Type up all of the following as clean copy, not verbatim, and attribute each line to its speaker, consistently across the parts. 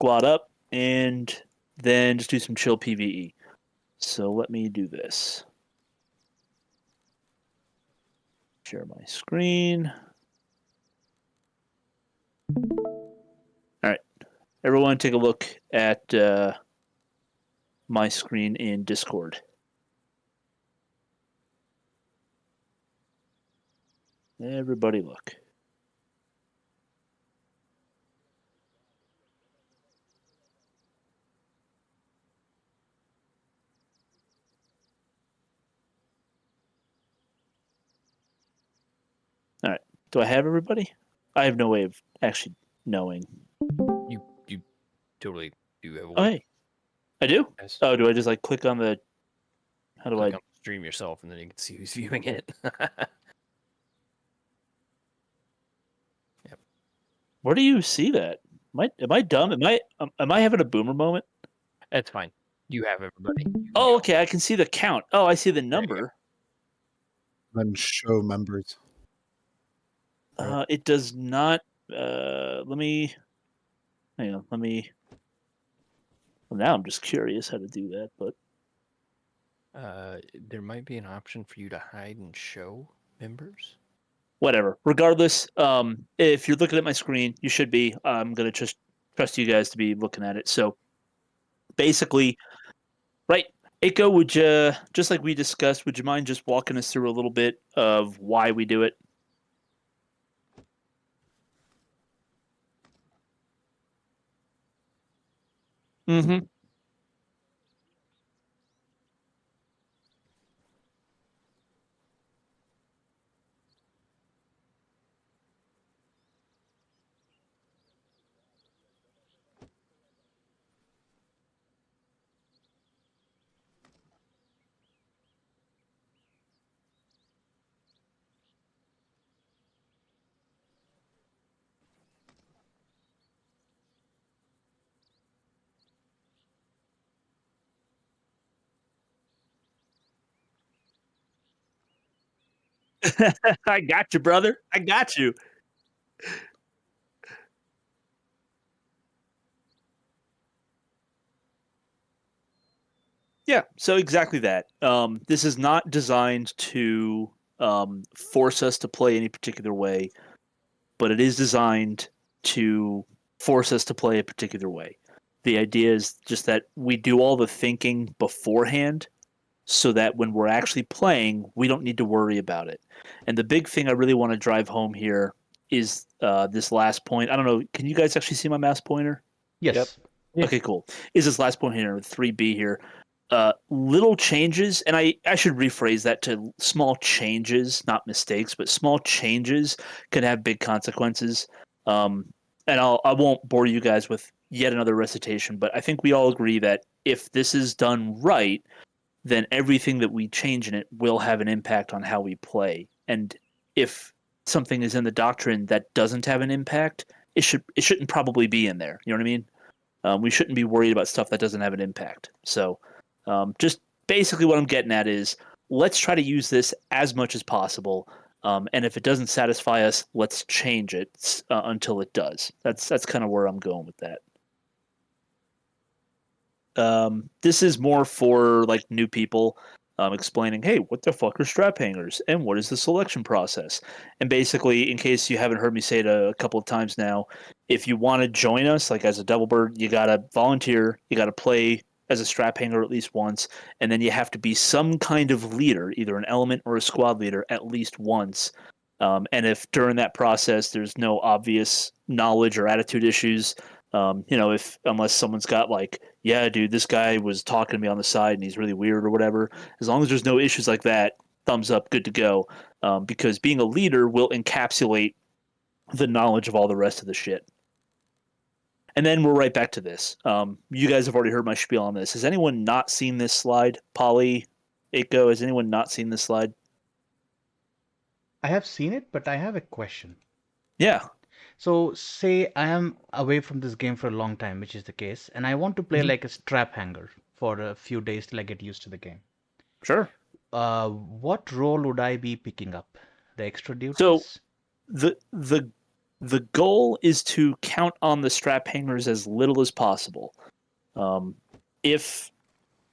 Speaker 1: squad up, and then just do some chill PvE. So let me do this. Share my screen. All right. Everyone take a look at my screen in Discord. Everybody look. All right. Do I have everybody? I have no way of actually knowing.
Speaker 2: You totally do have a
Speaker 1: Oh,
Speaker 2: way.
Speaker 1: hey. I do?
Speaker 2: Yes.
Speaker 1: Oh, do I just like click on the... How do
Speaker 2: Click
Speaker 1: I...
Speaker 2: on stream yourself, and then you can see who's viewing it. Yep.
Speaker 1: Where do you see that? Am I dumb? Am I having a boomer moment?
Speaker 2: That's fine. You have everybody.
Speaker 1: Oh, okay. I can see the count. Oh, I see the number.
Speaker 3: Then show members.
Speaker 1: It does not. Let me. Hang on. Let me. Well, now I'm just curious how to do that, but
Speaker 2: There might be an option for you to hide and show members.
Speaker 1: whatever. Regardless, if you're looking at my screen, you should be. I'm gonna just trust you guys to be looking at it. So basically, right, Aiko, would you, just like we discussed, would you mind just walking us through a little bit of why we do it? Mm-hmm. I got you, brother. I got you. Yeah, so exactly that. This is not designed to force us to play any particular way, but it is designed to force us to play a particular way. The idea is just that we do all the thinking beforehand so that when we're actually playing, we don't need to worry about it. And the big thing I really want to drive home here is this last point. I don't know. Can you guys actually see my mouse pointer?
Speaker 4: Yes.
Speaker 3: Yeah.
Speaker 1: Okay, cool. Is this last point here, 3B here? Little changes, and I should rephrase that to small changes, not mistakes, but small changes can have big consequences. And I won't bore you guys with yet another recitation, but I think we all agree that if this is done right, then everything that we change in it will have an impact on how we play. And if something is in the doctrine that doesn't have an impact, it shouldn't probably be in there. You know what I mean? We shouldn't be worried about stuff that doesn't have an impact. So, just basically what I'm getting at is let's try to use this as much as possible. And if it doesn't satisfy us, let's change it until it does. That's kind of where I'm going with that. This is more for like new people, explaining, hey, what the fuck are strap hangers and what is the selection process? And basically, in case you haven't heard me say it a couple of times now, if you want to join us, like as a double bird, you gotta volunteer, you gotta play as a strap hanger at least once, and then you have to be some kind of leader, either an element or a squad leader, at least once. And if during that process there's no obvious knowledge or attitude issues, if unless someone's got like, yeah, dude, this guy was talking to me on the side and he's really weird or whatever, as long as there's no issues like that, thumbs up, good to go. Because being a leader will encapsulate the knowledge of all the rest of the shit. And then we're right back to this. You guys have already heard my spiel on this. Has anyone not seen this slide? Polly, Eiko, has anyone not seen this slide?
Speaker 4: I have seen it, but I have a question.
Speaker 1: Yeah.
Speaker 4: So, say I am away from this game for a long time, which is the case, and I want to play like a strap hanger for a few days till I get used to the game.
Speaker 1: Sure.
Speaker 4: What role would I be picking up? The extra
Speaker 1: So
Speaker 4: duties?
Speaker 1: the The goal is to count on the strap hangers as little as possible. If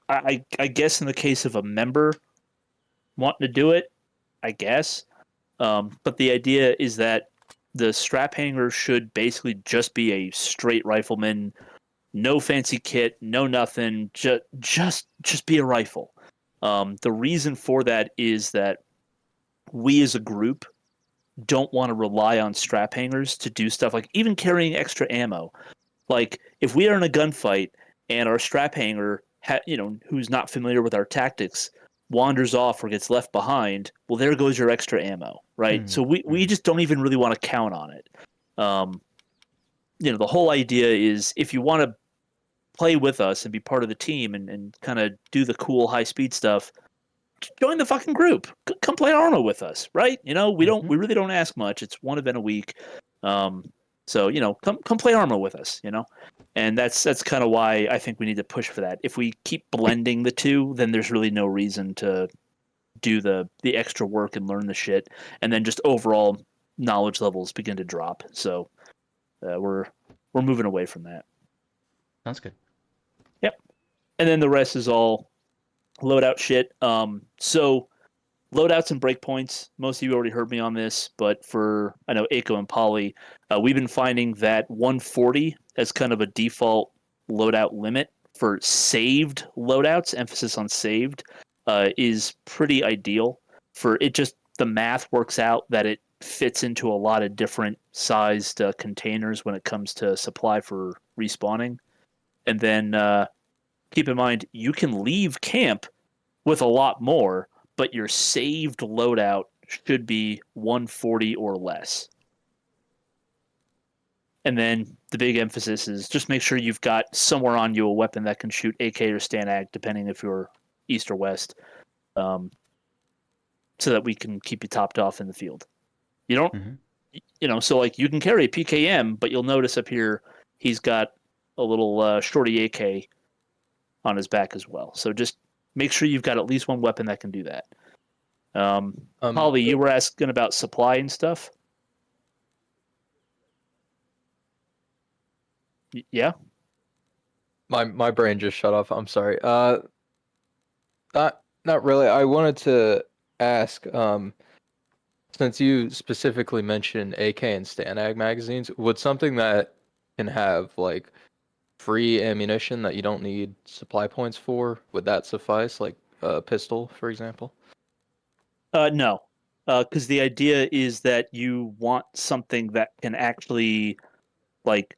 Speaker 1: I guess in the case of a member wanting to do it, I guess. But the idea is that the strap hanger should basically just be a straight rifleman, no fancy kit, no nothing, just be a rifle. The reason for that is that we as a group don't want to rely on strap hangers to do stuff like even carrying extra ammo. Like if we are in a gunfight and our strap hanger, who's not familiar with our tactics, wanders off or gets left behind, well, there goes your extra ammo, right? So we just don't even really want to count on it. The whole idea is if you want to play with us and be part of the team and kind of do the cool high speed stuff, join the fucking group. Come play Arma with us, right? We really don't ask much. It's one event a week. So come play Arma with us, and that's kind of why I think we need to push for that. If we keep blending the two, then there's really no reason to do the extra work and learn the shit, and then just overall knowledge levels begin to drop. So we're moving away from that.
Speaker 4: Sounds good.
Speaker 1: Yep. And then the rest is all loadout shit. So loadouts and breakpoints. Most of you already heard me on this, but I know Aiko and Polly, we've been finding that 140 as kind of a default loadout limit for saved loadouts, emphasis on saved, is pretty ideal. For it, just the math works out that it fits into a lot of different sized containers when it comes to supply for respawning. And then keep in mind, you can leave camp with a lot more, but your saved loadout should be 140 or less. And then the big emphasis is just make sure you've got somewhere on you a weapon that can shoot AK or STANAG, depending if you're east or west, so that we can keep you topped off in the field. You don't, so like you can carry a PKM, but you'll notice up here he's got a little shorty AK on his back as well. So just make sure you've got at least one weapon that can do that. Holly, you were asking about supply and stuff. Yeah.
Speaker 2: My brain just shut off. I'm sorry. Not really. I wanted to ask, since you specifically mentioned AK and STANAG magazines, would something that can have like free ammunition that you don't need supply points for, would that suffice? Like a pistol, for example?
Speaker 1: No, because the idea is that you want something that can actually like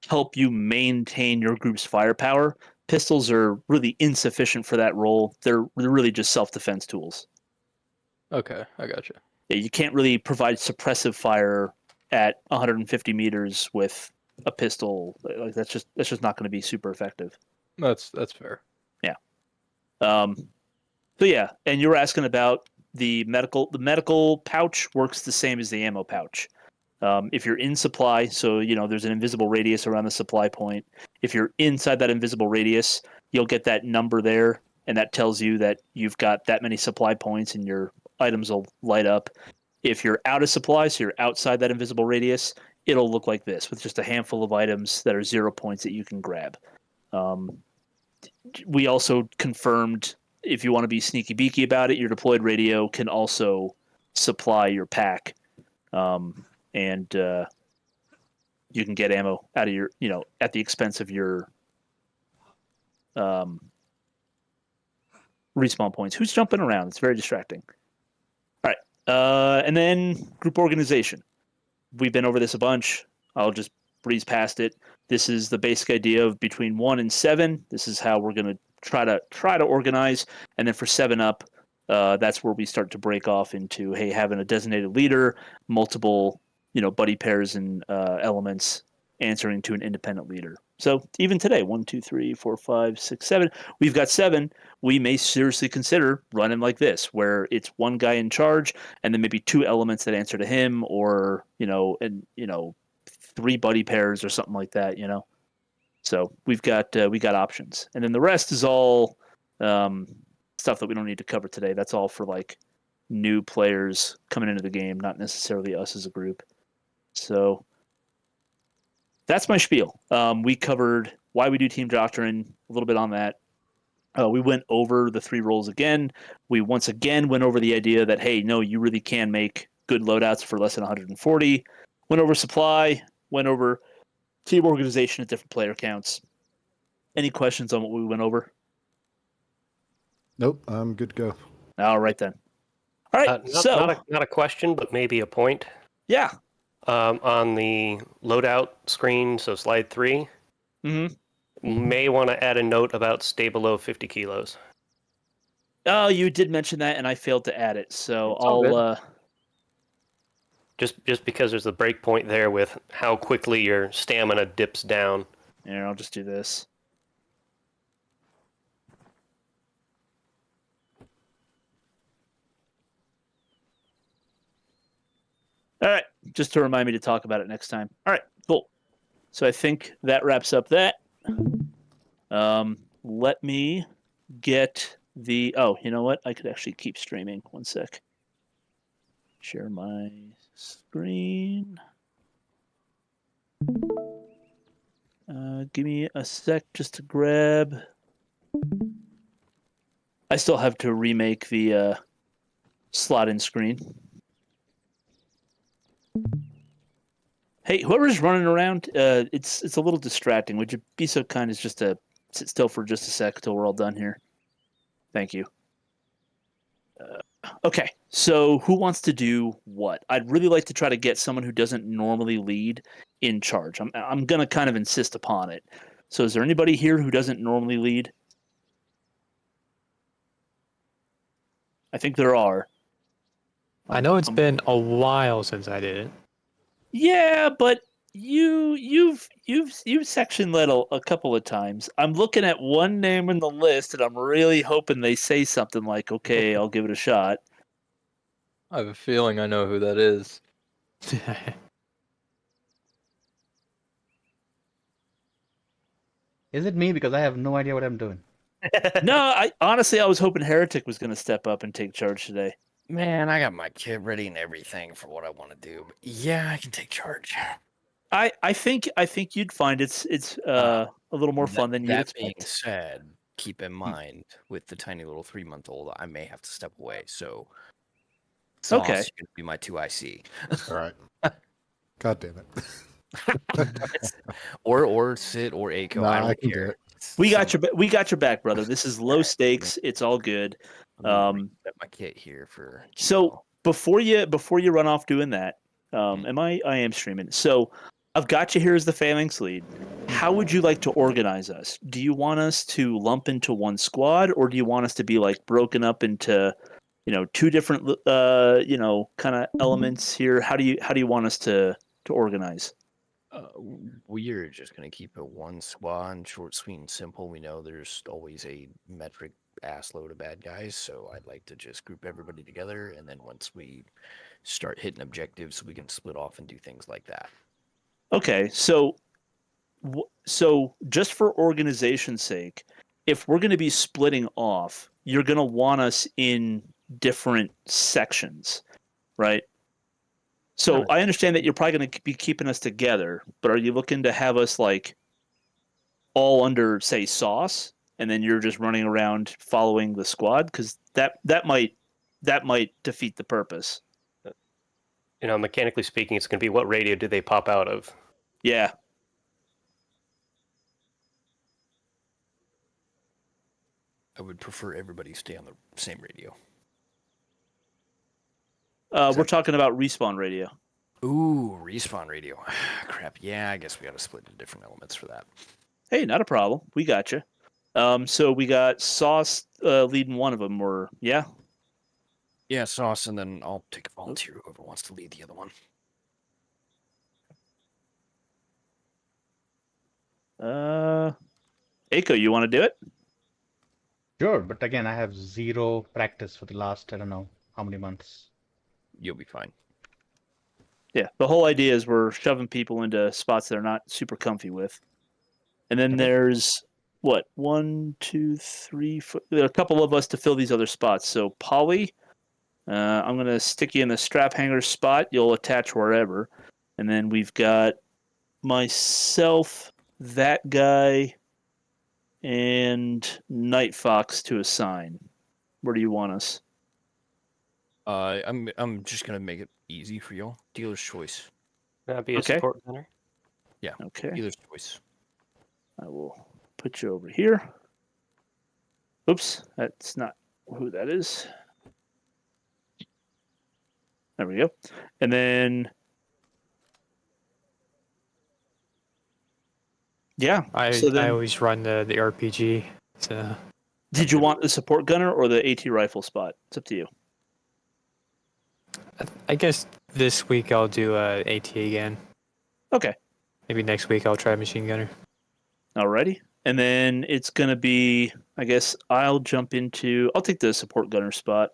Speaker 1: help you maintain your group's firepower. Pistols are really insufficient for that role. They're really just self-defense tools.
Speaker 2: Okay, I gotcha.
Speaker 1: Yeah, you can't really provide suppressive fire at 150 meters with a pistol. Like that's just not going to be super effective.
Speaker 2: That's fair.
Speaker 1: Yeah. So yeah, and you were asking about the medical. The medical pouch works the same as the ammo pouch. If you're in supply, so there's an invisible radius around the supply point. If you're inside that invisible radius, you'll get that number there, and that tells you that you've got that many supply points, and your items will light up. If you're out of supply, so you're outside that invisible radius, it'll look like this with just a handful of items that are 0 points that you can grab. We also confirmed, if you want to be sneaky beaky about it, your deployed radio can also supply your pack. And you can get ammo out of your, at the expense of your respawn points. Who's jumping around? It's very distracting. All right. And then group organization. We've been over this a bunch. I'll just breeze past it. This is the basic idea of between 1 and 7. This is how we're going to try to organize. And then for 7 up, that's where we start to break off into, hey, having a designated leader, multiple buddy pairs and elements answering to an independent leader. So even today, 1, 2, 3, 4, 5, 6, 7. We've got 7. We may seriously consider running like this, where it's one guy in charge, and then maybe 2 elements that answer to him, or 3 buddy pairs or something like that. So we got options, and then the rest is all stuff that we don't need to cover today. That's all for like new players coming into the game, not necessarily us as a group. So that's my spiel. We covered why we do team doctrine, a little bit on that. We went over the 3 roles again. We once again went over the idea that, hey, no, you really can make good loadouts for less than 140. Went over supply, went over team organization at different player counts. Any questions on what we went over?
Speaker 3: Nope, I'm good to go.
Speaker 1: All right, then. All right,
Speaker 5: not a question, but maybe a point.
Speaker 1: Yeah.
Speaker 5: On the loadout screen, so slide 3, may want to add a note about stay below 50 kilos.
Speaker 1: Oh, you did mention that, and I failed to add it. So I'll
Speaker 5: just because there's a break point there with how quickly your stamina dips down.
Speaker 1: Here, I'll just do this. All right, just to remind me to talk about it next time. All right, cool. So I think that wraps up that. Let me get the... Oh, you know what? I could actually keep streaming. One sec. Share my screen. Give me a sec just to grab... I still have to remake the slot-in screen. Hey, whoever's running around, it's a little distracting. Would you be so kind as just to sit still for just a sec till we're all done here? Thank you. Okay, so who wants to do what? I'd really like to try to get someone who doesn't normally lead in charge. I'm going to kind of insist upon it. So is there anybody here who doesn't normally lead? I think there are.
Speaker 6: I know it's been a while since I did it.
Speaker 1: Yeah, but you've section led a couple of times. I'm looking at one name in the list, and I'm really hoping they say something like, "Okay, I'll give it a shot."
Speaker 2: I have a feeling I know who that is.
Speaker 4: Is it me? Because I have no idea what I'm doing.
Speaker 1: No, I was hoping Heretic was going to step up and take charge today.
Speaker 7: Man, I got my kit ready and everything for what I want to do. But yeah, I can take charge.
Speaker 1: I think you'd find it's a little more fun than you'd
Speaker 7: That being
Speaker 1: expect.
Speaker 7: said, keep in mind with the tiny little 3-month-old, I may have to step away. So, Sauce,
Speaker 1: Okay.
Speaker 7: you're gonna be my 2IC.
Speaker 3: All right. God damn it.
Speaker 7: or Sid or Aiko.
Speaker 3: Nah,
Speaker 7: I don't
Speaker 3: I can do
Speaker 7: care.
Speaker 3: it.
Speaker 1: We got your back, brother. This is low stakes. It's all good.
Speaker 7: Set my kit here for.
Speaker 1: So before you run off doing that, I am streaming. So I've got you here as the Phalanx lead. How would you like to organize us? Do you want us to lump into one squad, or do you want us to be like broken up into, 2 different kind of elements here? How do you want us to organize?
Speaker 7: We're just gonna keep it one squad, short, sweet, and simple. We know there's always a metric ass load of bad guys, so I'd like to just group everybody together, and then once we start hitting objectives, we can split off and do things like that.
Speaker 1: Okay, so just for organization's sake, if we're going to be splitting off, you're going to want us in different sections, right? So I understand that you're probably going to be keeping us together, but are you looking to have us like all under, say, Sauce, and then you're just running around following the squad? Because that might defeat the purpose.
Speaker 5: Mechanically speaking, it's going to be what radio do they pop out of?
Speaker 1: Yeah.
Speaker 7: I would prefer everybody stay on the same radio.
Speaker 1: We're talking about respawn radio.
Speaker 7: Ooh, respawn radio. Crap. Yeah, I guess we got to split into different elements for that.
Speaker 1: Hey, not a problem. We got you. So we got Sauce leading one of them, or yeah?
Speaker 7: Yeah, Sauce, and then I'll take a volunteer, whoever wants to lead the other one.
Speaker 1: Aiko, you want to do it?
Speaker 4: Sure, but again, I have 0 practice for the last, I don't know how many months.
Speaker 7: You'll be fine.
Speaker 1: Yeah, the whole idea is we're shoving people into spots they're not super comfy with. And then there's, what, 1, 2, 3, 4... There are a couple of us to fill these other spots. So, Polly, I'm going to stick you in the strap hanger spot. You'll attach wherever. And then we've got myself, that guy, and Night Fox to assign. Where do you want us?
Speaker 7: I'm just gonna make it easy for y'all. Dealer's choice.
Speaker 5: Can that be a
Speaker 1: Okay.
Speaker 5: support center?
Speaker 7: Yeah.
Speaker 1: Okay.
Speaker 7: Dealer's choice.
Speaker 1: I will put you over here. Oops, that's not who that is. There we go. And then, yeah. So
Speaker 6: I
Speaker 1: then,
Speaker 6: always run the RPG. So
Speaker 1: did you want the support gunner or the AT rifle spot? It's up to you.
Speaker 6: I guess this week I'll do AT again.
Speaker 1: Okay.
Speaker 6: Maybe next week I'll try machine gunner.
Speaker 1: Alrighty. And then it's going to be, I guess I'll take the support gunner spot.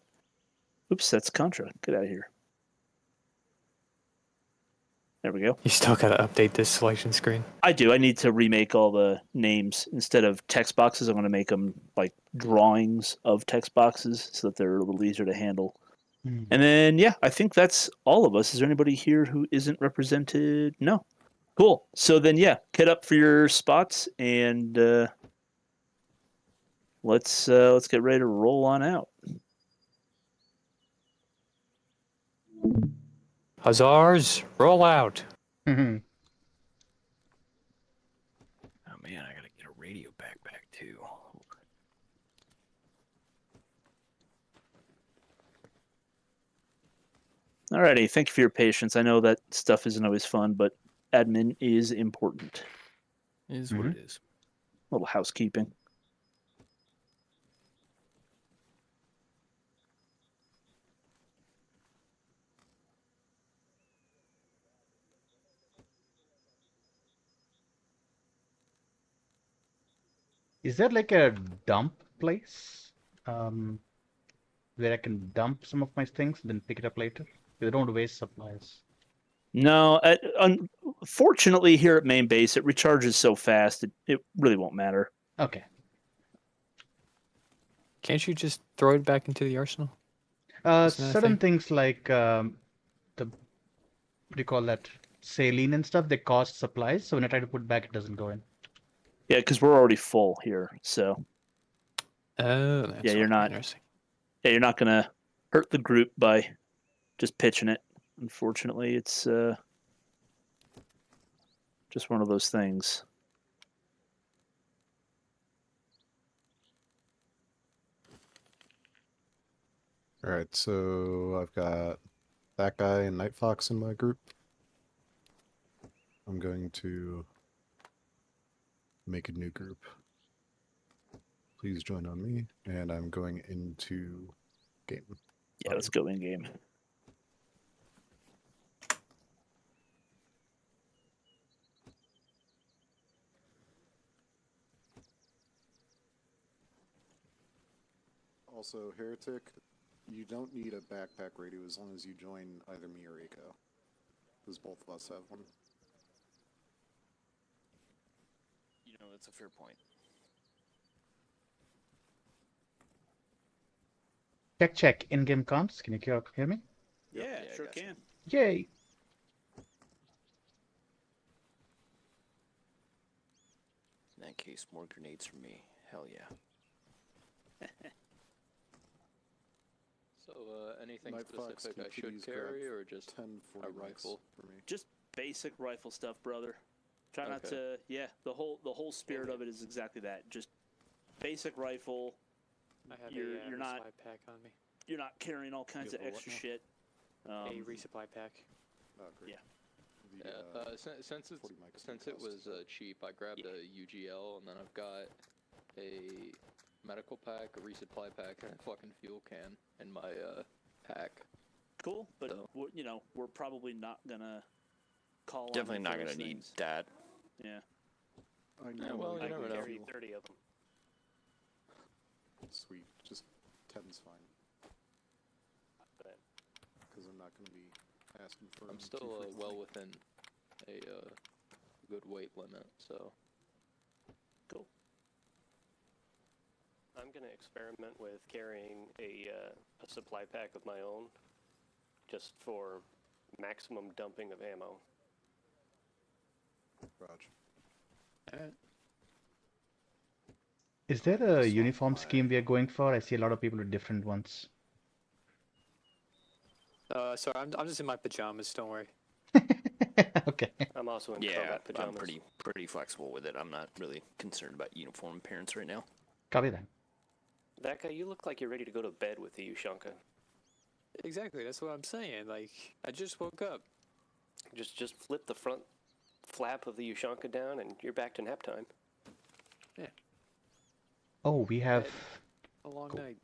Speaker 1: Oops, that's Contra. Get out of here. There we go.
Speaker 6: You still gotta update this selection screen.
Speaker 1: I do. I need to remake all the names. Instead of text boxes, I'm going to make them like drawings of text boxes so that they're a little easier to handle.
Speaker 4: Hmm.
Speaker 1: And then, yeah, I think that's all of us. Is there anybody here who isn't represented? No. Cool. So then, yeah, get up for your spots and let's get ready to roll on out.
Speaker 6: Huzzars, roll out.
Speaker 4: Mhm.
Speaker 7: Oh man, I gotta get a radio backpack too.
Speaker 1: Alrighty, thank you for your patience. I know that stuff isn't always fun, but admin is important.
Speaker 7: It is what it is.
Speaker 1: A little housekeeping.
Speaker 4: Is there like a dump place where I can dump some of my things and then pick it up later? Because I don't want to waste supplies.
Speaker 1: No, unfortunately, here at main base, it recharges so fast, it really won't matter.
Speaker 4: Okay.
Speaker 6: Can't you just throw it back into the arsenal? Isn't that a
Speaker 4: Certain
Speaker 6: thing?
Speaker 4: things like the what do you call that? Saline and stuff, they cost supplies. So when I try to put back, it doesn't go in.
Speaker 1: Yeah, because we're already full here, so
Speaker 6: Oh, that's
Speaker 1: Yeah, you're not-
Speaker 6: interesting.
Speaker 1: yeah, you're not gonna hurt the group by just pitching it. Unfortunately, it's just one of those things.
Speaker 3: All right, so I've got that guy and Night Fox in my group. I'm going to make a new group. Please join on me, and I'm going into game.
Speaker 1: Yeah, let's go in game.
Speaker 3: Also, Heretic, you don't need a backpack radio as long as you join either me or Eiko, because both of us have one.
Speaker 7: You know, that's a fair point.
Speaker 4: Check. In-game comms. Can you hear me?
Speaker 1: Yeah,
Speaker 7: yeah, I
Speaker 1: sure
Speaker 7: gotcha.
Speaker 1: can.
Speaker 4: Yay.
Speaker 7: In that case, more grenades for me. Hell yeah.
Speaker 2: So, anything
Speaker 3: Night Fox,
Speaker 2: specific
Speaker 3: can
Speaker 2: I
Speaker 3: you
Speaker 2: should
Speaker 3: please
Speaker 2: carry,
Speaker 3: grab
Speaker 2: or just
Speaker 3: 1040
Speaker 2: a rifle?
Speaker 3: for me.
Speaker 1: Just basic rifle stuff, brother. Try not
Speaker 2: Okay.
Speaker 1: to. Yeah, the whole spirit of it is exactly that. Just basic rifle.
Speaker 6: I have
Speaker 1: You're
Speaker 6: a
Speaker 1: not-
Speaker 6: resupply pack on me.
Speaker 1: You're not carrying all kinds of
Speaker 3: have a what
Speaker 1: extra
Speaker 3: now?
Speaker 1: shit.
Speaker 6: A resupply pack.
Speaker 3: Oh, great.
Speaker 1: Yeah.
Speaker 3: The,
Speaker 2: Yeah, since
Speaker 3: 40 mics
Speaker 2: since it
Speaker 3: cost.
Speaker 2: was cheap, I grabbed a UGL, and then I've got a medical pack, a resupply pack, and a fucking fuel can in my pack.
Speaker 1: Cool, but
Speaker 2: So-
Speaker 1: we're probably not gonna call. on
Speaker 7: Definitely
Speaker 1: you
Speaker 7: not
Speaker 1: for
Speaker 7: gonna
Speaker 1: those
Speaker 7: need
Speaker 1: things.
Speaker 7: that.
Speaker 1: Yeah.
Speaker 3: I
Speaker 2: Yeah,
Speaker 3: know.
Speaker 2: well, you
Speaker 5: I
Speaker 2: never
Speaker 5: can
Speaker 2: know.
Speaker 5: carry 30 of them.
Speaker 3: Sweet. Just 10's fine.
Speaker 5: But
Speaker 3: Because I'm not going to be asking for
Speaker 2: I'm
Speaker 3: them
Speaker 2: still
Speaker 3: too frequently.
Speaker 2: well within a good weight limit, so
Speaker 1: Cool.
Speaker 5: I'm going to experiment with carrying a supply pack of my own, just for maximum dumping of ammo.
Speaker 3: Raj.
Speaker 4: Is there a uniform scheme we are going for? I see a lot of people with different ones.
Speaker 8: Sorry, I'm just in my pajamas. Don't worry.
Speaker 4: Okay.
Speaker 5: I'm also in
Speaker 7: Yeah,
Speaker 5: combat pajamas.
Speaker 7: I'm pretty flexible with it. I'm not really concerned about uniform appearance right now.
Speaker 4: Copy that.
Speaker 5: That guy, you look like you're ready to go to bed with the Ushanka.
Speaker 8: Exactly, that's what I'm saying. Like, I just woke up.
Speaker 5: Just flip the front flap of the Ushanka down, and you're back to nap time.
Speaker 8: Yeah.
Speaker 4: Oh, we have.
Speaker 8: A long
Speaker 4: Cool.
Speaker 8: night.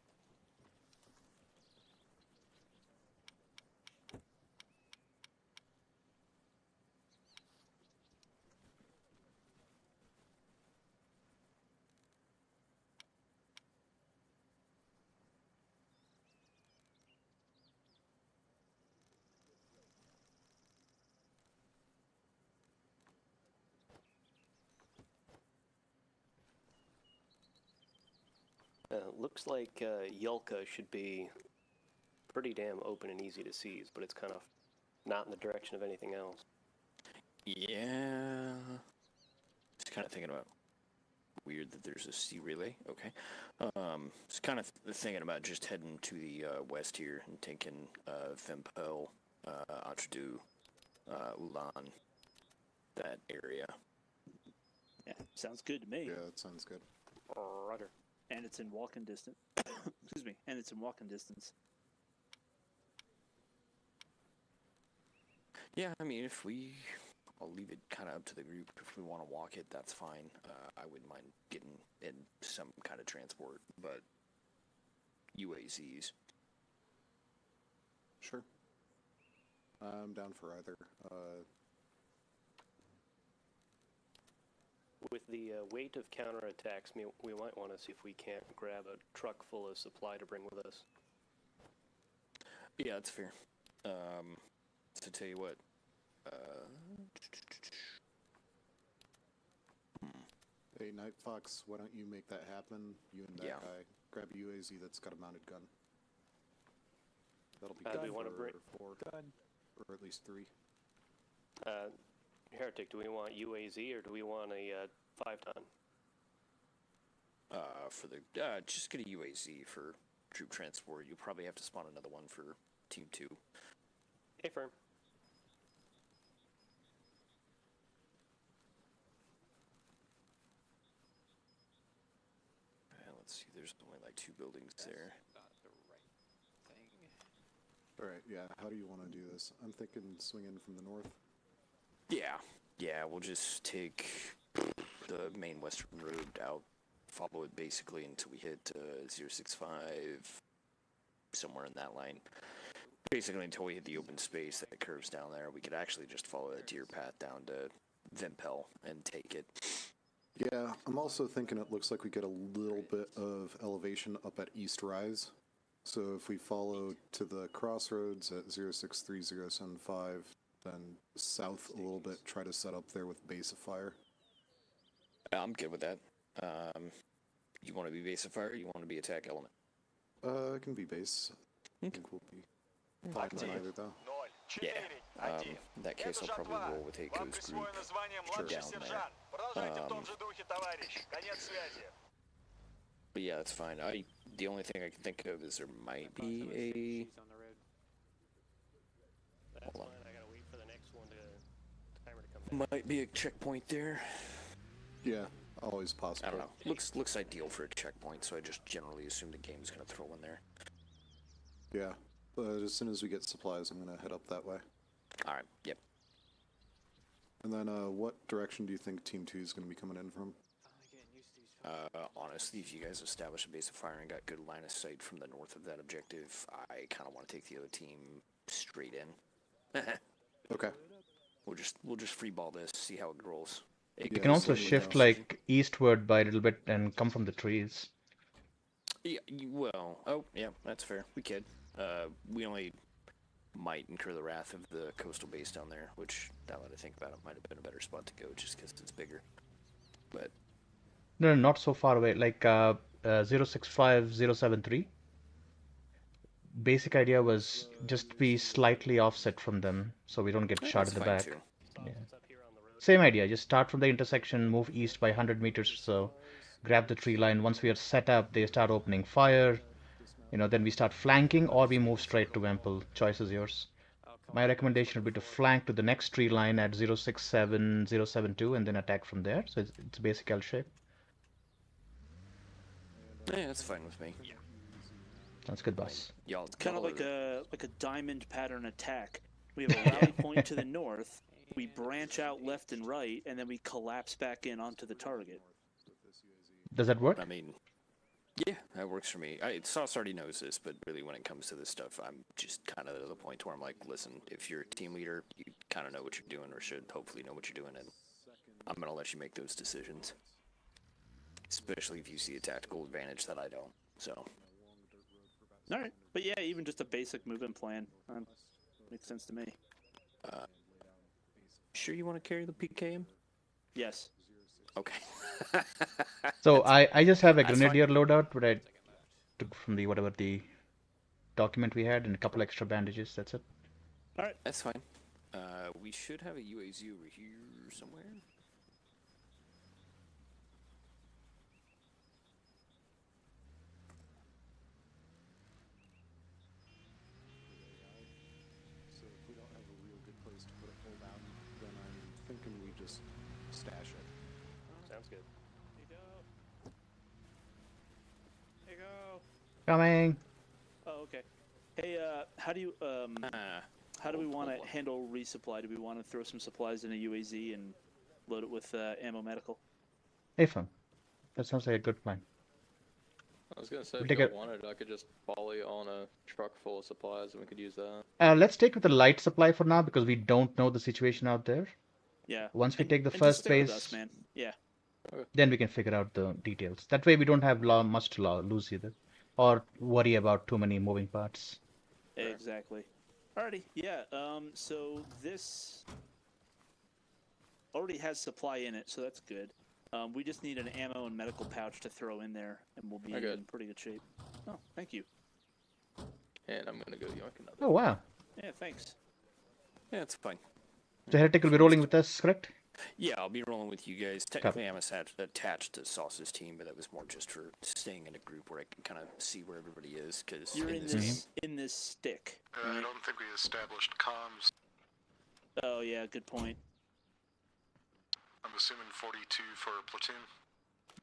Speaker 5: Looks like Yulka should be pretty damn open and easy to seize, but it's kind of not in the direction of anything else.
Speaker 7: Yeah. Just kind of thinking about weird that there's a sea relay. Okay. Just kind of thinking about just heading to the west here and taking Vempel, Achdu, Ulan, that area.
Speaker 1: Yeah, sounds good to me.
Speaker 3: Yeah, that sounds good.
Speaker 5: Roger.
Speaker 1: And it's in walking distance. Excuse me. And it's in walking distance.
Speaker 7: Yeah, I mean, I'll leave it kind of up to the group. If we want to walk it, that's fine. I wouldn't mind getting in some kind of transport, but UAZs.
Speaker 3: Sure. I'm down for either.
Speaker 5: With the weight of counterattacks, we might want to see if we can't grab a truck full of supply to bring with us.
Speaker 7: Yeah, that's fair. To tell you what,
Speaker 3: Hey, Night Fox, why don't you make that happen? You and that guy grab a UAZ that's got a mounted gun. That'll be good for 4, or at least 3.
Speaker 5: Heretic, do we want UAZ or do we want a 5-ton?
Speaker 7: for the just get a UAZ for troop transport. You'll probably have to spawn another one for Team 2.
Speaker 5: Hey, firm.
Speaker 7: Let's see, there's only like 2 buildings there.
Speaker 8: Not the right thing.
Speaker 3: Alright, yeah, how do you want to do this? I'm thinking swing in from the north.
Speaker 7: Yeah, we'll just take the main western road out, follow it basically until we hit 065, somewhere in that line. Basically until we hit the open space that curves down there. We could actually just follow that deer path down to Vempel and take it.
Speaker 3: Yeah, I'm also thinking it looks like we get a little bit of elevation up at East Rise. So if we follow to the crossroads at 063075, then south a little bit, try to set up there with base of fire.
Speaker 7: I'm good with that. You want to be base of fire or you want to be attack element?
Speaker 3: It can be base. I think we'll be fine with either though.
Speaker 7: Yeah, in that case I'll probably roll with Heiko's group down there. But yeah, that's fine. The only thing I can think of is there might be a...
Speaker 5: That's fine, I gotta wait for the next one timer to come down.
Speaker 7: Might be a checkpoint there.
Speaker 3: Yeah, always possible.
Speaker 7: I don't know. Looks ideal for a checkpoint, so I just generally assume the game's gonna throw one there.
Speaker 3: Yeah, but as soon as we get supplies, I'm gonna head up that way.
Speaker 7: Alright, yep.
Speaker 3: And then, what direction do you think Team 2 is gonna be coming in from?
Speaker 7: Honestly, if you guys establish a base of fire and got good line of sight from the north of that objective, I kind of want to take the other team straight in.
Speaker 3: Okay.
Speaker 7: We'll just free ball this, see how it rolls.
Speaker 4: You can also shift like eastward by a little bit and come from the trees.
Speaker 7: Yeah, yeah, that's fair. We could. We only might incur the wrath of the coastal base down there, which, now that I think about it, might have been a better spot to go just because it's bigger. But
Speaker 4: No, not so far away. Like 065073. Basic idea was just be slightly offset from them, so we don't get shot in the back.
Speaker 7: Too.
Speaker 4: Yeah.
Speaker 5: It's up here on the road.
Speaker 4: Same idea. Just start from the intersection, move east by 100 meters or so, grab the tree line. Once we are set up, they start opening fire. Then we start flanking, or we move straight to Wemple. Choice is yours. My recommendation would be to flank to the next tree line at 067, 072, and then attack from there. So it's basic L shape.
Speaker 7: Yeah, that's fine with me.
Speaker 4: That's good, boss.
Speaker 7: Y'all,
Speaker 1: Kind of like a diamond pattern attack. We have a rally point to the north. We branch out left and right, and then we collapse back in onto the target.
Speaker 4: Does that work?
Speaker 7: I mean, yeah, that works for me. Sauce already knows this, but really when it comes to this stuff, I'm just kind of at the point where I'm like, listen, if you're a team leader, you kind of know what you're doing, or should hopefully know what you're doing, and I'm going to let you make those decisions. Especially if you see a tactical advantage that I don't, so.
Speaker 1: Alright, but yeah, even just a basic movement plan. Makes sense to me.
Speaker 7: Sure you want to carry the PKM?
Speaker 1: Yes.
Speaker 7: Okay.
Speaker 4: So I just have a
Speaker 7: That's
Speaker 4: grenadier loadout, but I took from the whatever the document we had, and a couple extra bandages. That's it.
Speaker 1: Alright.
Speaker 7: That's fine. We should have a UAZ over here somewhere.
Speaker 3: So if we don't have a real good place to put a pull down, then I'm thinking we just stash it.
Speaker 5: Sounds good.
Speaker 1: Hey go.
Speaker 4: Coming.
Speaker 1: Oh, okay. Hey, how do we want to handle resupply? Do we want to throw some supplies in a UAZ and load it with ammo medical?
Speaker 4: Hey, fun. That sounds like a good plan.
Speaker 2: I was gonna say,
Speaker 4: We'll
Speaker 2: if
Speaker 4: take
Speaker 2: you wanted, I could just volley on a truck full of supplies, and we could use that.
Speaker 4: Let's take with the light supply for now because we don't know the situation out there.
Speaker 1: Yeah.
Speaker 4: Once we take the
Speaker 1: and
Speaker 4: first
Speaker 1: just stick with
Speaker 4: base,
Speaker 1: us, man. Yeah.
Speaker 4: then we can figure out the details. That way we don't have much to lose either, or worry about too many moving parts.
Speaker 1: Exactly. Alrighty. Yeah. So this already has supply in it, so that's good. We just need an ammo and medical pouch to throw in there, and we'll be in pretty good shape. Oh, thank you.
Speaker 2: And I'm gonna go yoink another.
Speaker 4: Oh wow.
Speaker 1: Yeah, thanks.
Speaker 7: Yeah, it's fine.
Speaker 4: So Heretic will be rolling with us, correct?
Speaker 7: Yeah, I'll be rolling with you guys. Technically, I'm attached to Sauce's team, but that was more just for staying in a group where I can kind of see where everybody is. Because
Speaker 1: You're in this in this stick. Right?
Speaker 3: I don't think we established comms.
Speaker 1: Oh yeah, good point.
Speaker 3: I'm assuming 42 for platoon.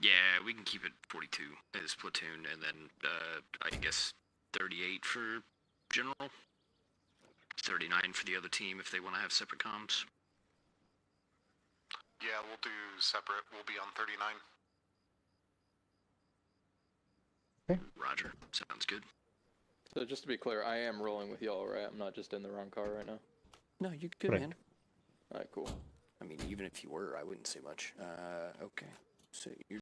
Speaker 7: Yeah, we can keep it 42 as platoon, and then I guess 38 for general. 39 for the other team if they want to have separate comms.
Speaker 3: Yeah, we'll do separate. We'll be on 39.
Speaker 4: Okay.
Speaker 7: Roger. Sounds good.
Speaker 2: So just to be clear, I am rolling with y'all, right? I'm not just in the wrong car right now.
Speaker 7: No, you're good,
Speaker 4: Right.
Speaker 7: man.
Speaker 2: Alright, cool.
Speaker 7: I mean, even if you were, I wouldn't say much. Okay. So you're